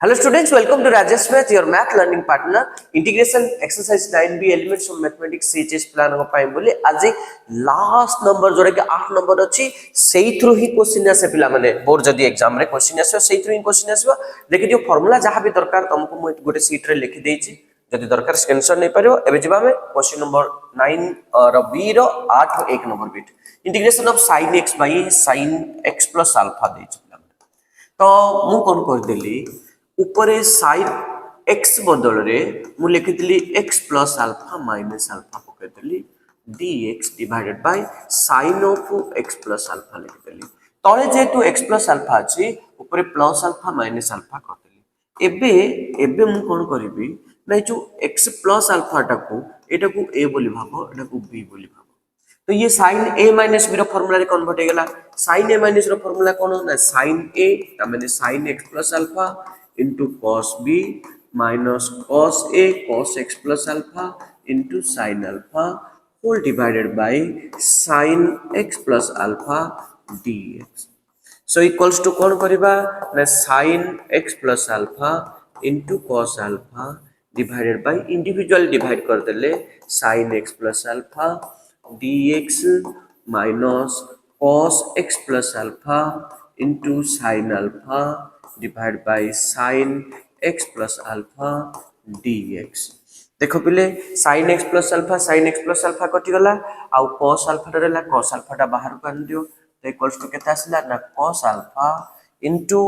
Hello students, welcome to Rajesh Math, your math learning partner. Integration exercise 9B elements of mathematics CHSE plan को पाएं बोले आज last number जोड़े के 8 number अच्छी सही थ्रू ही क्वेश्चन आसे पिला माने बोर्ड जदी एग्जाम रे क्वेश्चन आसे सही थ्रू ही क्वेश्चन आसे देखि दियो फार्मूला जहां भी दरकार तुमको मु गोटे शीट रे लिखि देछि जदी दरकार स्क्रीनशॉट नै परियो एबे जिबा में क्वेश्चन नंबर 9 रो बी रो 8 1 नंबर बिट integration of sin x by sin x plus alpha देछि तो मु कोन कर देली ऊपरे sin x बदल रे मु लिखितली x plus alpha minus alpha पकेतली dx divided by sin of x plus alpha लिखितली तळे जेतु x plus alpha अछि ऊपरे plus alpha minus alpha करतली एबे मु कोन करिवि नै जो x plus alpha टाको एटाको a बोली भाबो एटाको b बोली भाबो तो ये sin a minus b रो फार्मूला रे कन्वर्ट हे गेला sin a minus रो फार्मूला कोन ना sin a त माने sin x plus alpha into cos b minus cos a cos x plus alpha into sin alpha whole divided by sin x plus alpha dx. So equals to कौन करिबा ना sin x plus alpha into cos alpha divided by individual divide कर देले sin x plus alpha dx minus cos x plus alpha into sin alpha divided by sin x plus alpha dx. देखो पिले sin x plus alpha कटि गला आ cos alpha रे ला cos alpha टा बाहर कर दियो तो इक्वल्स टू केता आसला ना cos alpha into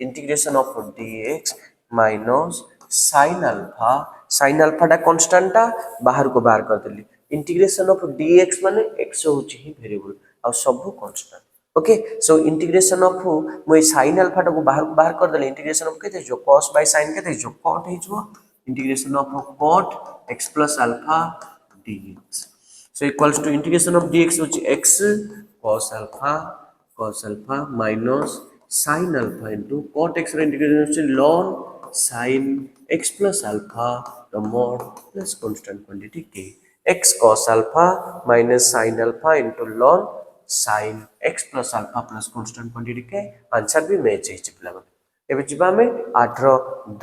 integration of dx minus sin alpha टा कांस्टेंट टा बाहर को बाहर कर देली इंटीग्रेशन ऑफ dx माने x होची ही वेरिएबल आ सब constant okay so integration of मैं sin alpha टा को बाहर कर देले इंटीग्रेशन ऑफ केते जो cos by sin केते जो cot हे जो integration of cot x plus alpha dx so equals to integration of dx होची x cos alpha minus sin alpha into cot x रे इंटीग्रेशन होची ln sin x plus alpha the mod plus constant quantity k x cos alpha minus sin alpha into ln sin x plus alpha plus constant quantity के answer भी match है पिला एबे जिबा में 8 रो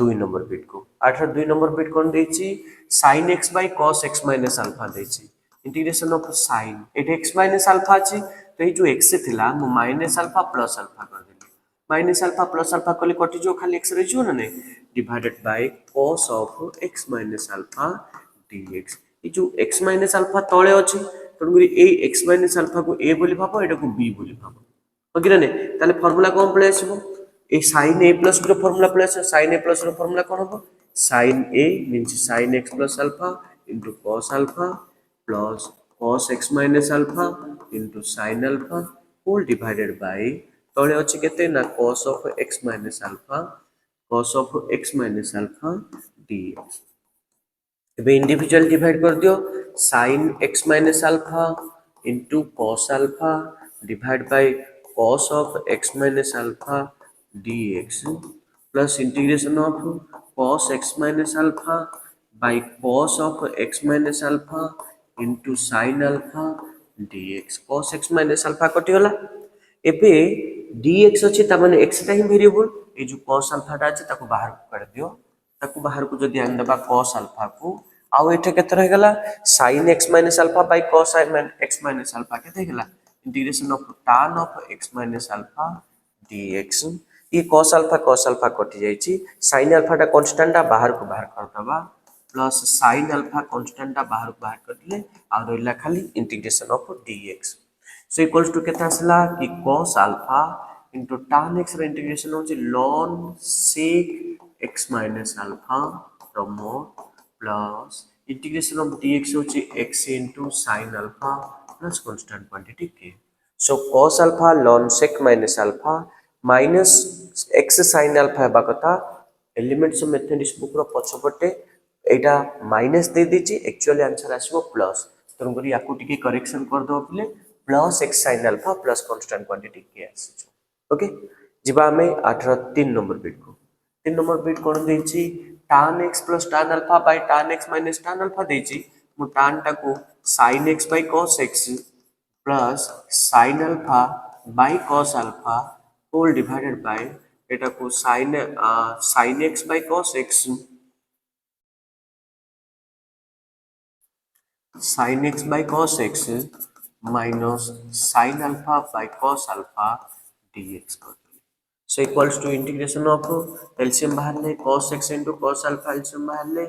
2 number bit को 8 रो 2 number bit कोन देछि sin x by cos x minus alpha देछि integration of sin at x minus alpha अछि तो ई जो x थिला मु minus alpha plus alpha कर देली minus alpha plus alpha कले कटि जो खाली x रे जो ने divided by cos of x minus alpha dx ई जो x minus alpha तळे अछि तणगुरी ए x minus alpha को a बोली भाबो एटा को b बोली भाबो ओके ने ताले फार्मूला कोन पळे आसीबो ए sin a plus रो फार्मूला पळे आसी sin a plus रो फार्मूला कोन हो sin a means sin x plus alpha into cos alpha plus cos x minus alpha into sin alpha whole divided by तळे अछि केते ना cos of x minus alpha dx एबे individual divide कर दियो sin x minus alpha into cos alpha divided by cos of x minus alpha dx plus integration of cos x minus alpha by cos of x minus alpha into sin alpha dx cos x minus alpha कटि गला एबे dx अछि त माने x टा ही variable ए जो cos alpha टा अछि ताको बाहर कर दियो ताको बाहर को जदी आन दबा cos alpha को आउ एठे केते रह गेला sin x minus alpha by cos x minus alpha केते गेला integration of tan of x minus alpha dx ये cos alpha कटि जाई छी sin alpha टा कांस्टेंट टा बाहर को बाहर कर दबा प्लस sin alpha कांस्टेंट टा बाहर को बाहर करले आ रहला खाली integration of dx so equals to केते आसला कि cos alpha into tan x रे इंटीग्रेशन होची ln sec x minus alpha the mod plus integration of dx होची x into sin alpha plus constant quantity k so cos alpha ln sec minus alpha minus x sin alpha हेबा कथा elements of mathematics book row पछपटे Etah minus they दिछि actually answer आसीबो plus तन करी याकू टिके correction कर दो पले plus x sin alpha plus constant quantity k आसी okay जिबा में 8 3 नंबर बिट को 3 नंबर बिट कोन देछि tan x plus tan alpha by tan x minus tan alpha देछि मु tan टा को sin x by cos x plus sin alpha by cos alpha whole divided by एटा को sin x by cos x, sin x by cos x minus sin alpha by cos alpha dx कर देले। So equals to integration of LCM बाहर ले cos x into cos alpha LCM बाहर ले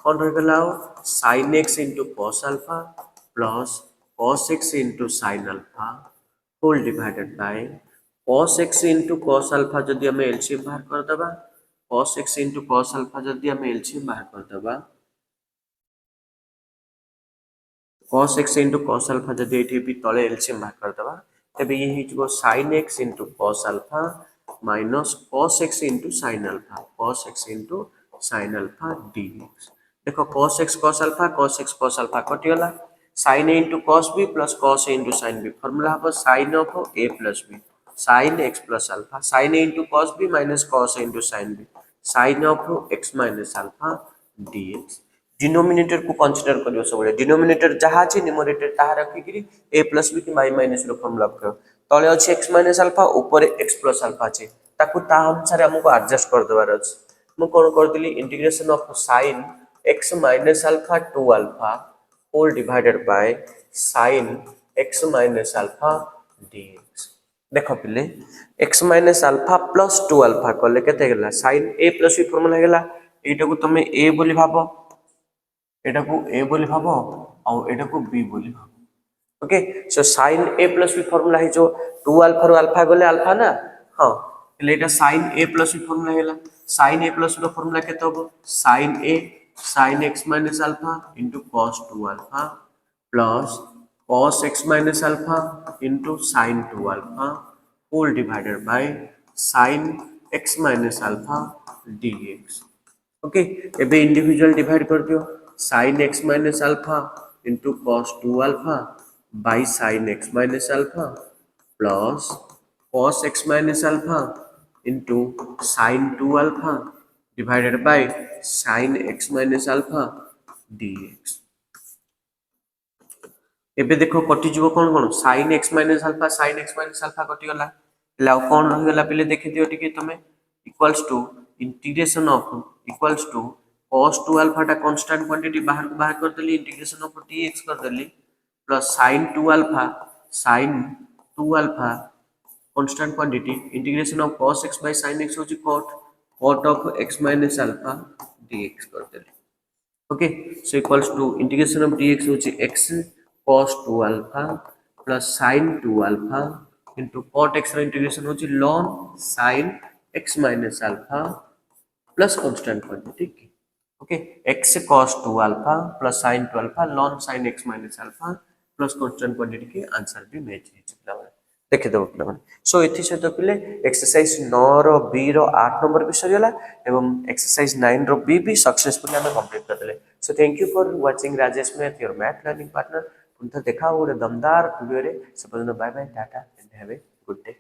कौन रह गला sin x into cos alpha plus cos x into sin alpha whole divided by cos x into cos alpha जदि हमें LCM बाहर कर दबा cos x into cos alpha जदि हमें LCM बाहर कर दबा cos x into cos alpha जदि एठी भी तळे LCM बाहर कर दबा तबे ये हिजबो sin x into cos alpha minus cos x into sin alpha dx। देखो cos x cos alpha कटि गला sin a into cos b plus cos a into sin b formula हबो sin of a plus b sin x plus alpha sin a into cos b minus cos a into sin b sin of x minus alpha dx। Denominator को consider करियो सब denominator जहा अछि numerator ताहा रखि कि a plus b कि y minus रो formula करियो तळे अछि x minus alpha ऊपर x plus alpha अछि ताकू ता अनुसार हमको एडजस्ट कर देबार अछि मु कोन कर दिली integration of sin x minus alpha to alpha whole divided by sin x minus alpha dx। देखो पिले x minus alpha plus 2 alpha कले केते गेला sin a plus b formula गेला एटा को तमे a बोली भाबो एटा को a बोली भाबो और एटा को b बोली भाबो। Okay so sin a plus b formula है जो 2 alpha रो alpha गले alpha ना हां એટલે এটা sin a plus b formula हेला sin a plus रो फॉर्मूला केते होबो sin a sin x minus alpha into cos 2 alpha plus cos x minus alpha into sin 2 alpha whole divided by sin x minus alpha dx। Okay एबे individual divide कर दियो sin x minus alpha into cos 2 alpha by sin x minus alpha plus cos x minus alpha into sin 2 alpha divided by sin x minus alpha dx। एबे देखो कटि जीवो कोन कोन sin x minus alpha कटि गला लाउ कोन रह गला पहिले देखि दियो टिके तमे equals to integration of equals to cos 2 alpha टा कांस्टेंट क्वांटिटी बाहर कर देली इंटीग्रेशन ऑफ dx कर देली plus sin 2 alpha constant quantity integration of cos x by sin x होची cot of x minus alpha dx कर देली। Okay so equals to integration of dx होची x cos 2 alpha plus sin 2 alpha into cot x रो integration होची ln sin x minus alpha plus constant quantity। Okay x cos 2 alpha plus sin 2 alpha ln sin x minus alpha plus constant quantity के answer भी match हे पिला देखि दो पिला सो एथि से तो पिले एक्सरसाइज 9 रो b रो 8 नंबर भी सरियला एवं एक्सरसाइज 9 रो b भी सक्सेसफुली हम कंप्लीट कर देले। So thank you for watching Rajesh math your math learning partner. पुनः देखा और दमदार वीडियो रे सब bye bye tata and have a good day.